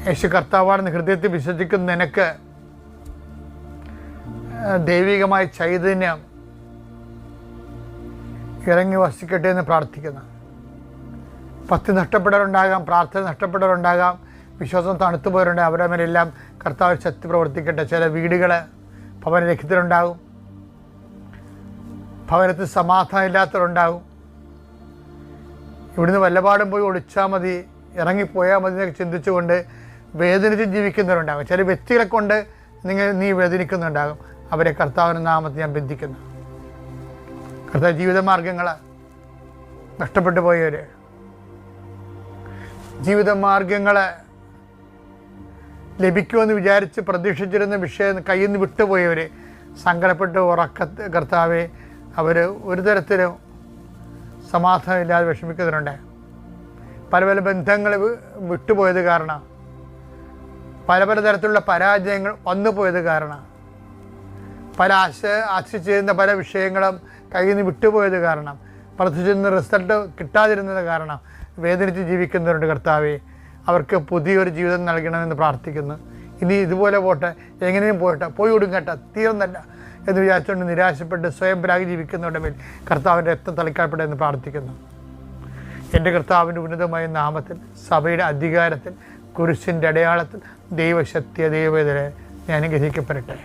യേശു കർത്താവാണെന്ന് ഹൃദയത്തിൽ വിശ്വസിക്കുന്ന നിനക്ക് ദൈവികമായ ചൈതന്യം ഇറങ്ങി വസിക്കട്ടെ എന്ന് പ്രാർത്ഥിക്കുന്നു. ഭക്തി നഷ്ടപ്പെട്ടവരുണ്ടാകാം, പ്രാർത്ഥന നഷ്ടപ്പെട്ടവരുണ്ടാകാം, വിശ്വാസം തണുത്തു പോയവരുണ്ടാകും. അവരുടെ മേലെല്ലാം കർത്താവ് ശക്തി പ്രവർത്തിക്കട്ടെ. ചില വീടുകൾ ഭവനരഹിതരുണ്ടാകും, ഭവനത്തിൽ സമാധാനം ഇല്ലാത്തവരുണ്ടാകും. ഇവിടുന്ന് വല്ലപാടും പോയി ഒളിച്ചാൽ മതി, ഇറങ്ങിപ്പോയാൽ മതി എന്നൊക്കെ ചിന്തിച്ചുകൊണ്ട് വേദനിച്ച് ജീവിക്കുന്നവരുണ്ടാകും. ചില വ്യക്തികളെ കൊണ്ട് നീ വേദനിക്കുന്നുണ്ടാകും. അവരെ കർത്താവിൻ്റെ നാമത്തിൽ ഞാൻ ബന്ധിക്കുന്നു. കർത്താവ് ജീവിതമാർഗങ്ങൾ നഷ്ടപ്പെട്ടു പോയവർ, ജീവിതമാർഗങ്ങൾ ലഭിക്കുമെന്ന് വിചാരിച്ച് പ്രതീക്ഷിച്ചിരുന്ന വിഷയം കയ്യിൽ നിന്ന് വിട്ടുപോയവർ, സങ്കടപ്പെട്ട് കർത്താവെ അവർ ഒരു തരത്തിലും സമാധാനമില്ലാതെ വിഷമിക്കുന്നുണ്ട്. പല പല ബന്ധങ്ങൾ വിട്ടുപോയത് കാരണം, പല പല തരത്തിലുള്ള പരാജയങ്ങൾ വന്നുപോയത് കാരണം, പല ആശിച്ചിരുന്ന പല വിഷയങ്ങളും കയ്യിൽ നിന്ന് വിട്ടുപോയത് കാരണം, പ്രതീക്ഷിച്ചിരുന്ന റിസൾട്ട് കിട്ടാതിരുന്നത് കാരണം വേദനിച്ച് ജീവിക്കുന്നവരുണ്ട്. കർത്താവെ അവർക്ക് പുതിയൊരു ജീവിതം നൽകണമെന്ന് പ്രാർത്ഥിക്കുന്നു. ഇനി ഇതുപോലെ പോട്ടെ, എങ്ങനെയും പോയി ഒടുങ്ങട്ടെ, തീർന്നല്ല എന്ന് വിചാരിച്ചുകൊണ്ട് നിരാശപ്പെട്ട് സ്വയം പരാഗി ജീവിക്കുന്നവരുടെ മേൽ കർത്താവിൻ്റെ രക്തം തളിക്കപ്പെടട്ടെ എന്ന് പ്രാർത്ഥിക്കുന്നു. എൻ്റെ കർത്താവിൻ്റെ ഉന്നതമായ നാമത്തിൽ, സഭയുടെ അധികാരത്തിൽ, കുരിശിൻ്റെ അടയാളത്തിൽ, ദൈവശക്തിയ ദൈവവേദന ഞാൻ അനുഗ്രഹിക്കപ്പെടട്ടെ.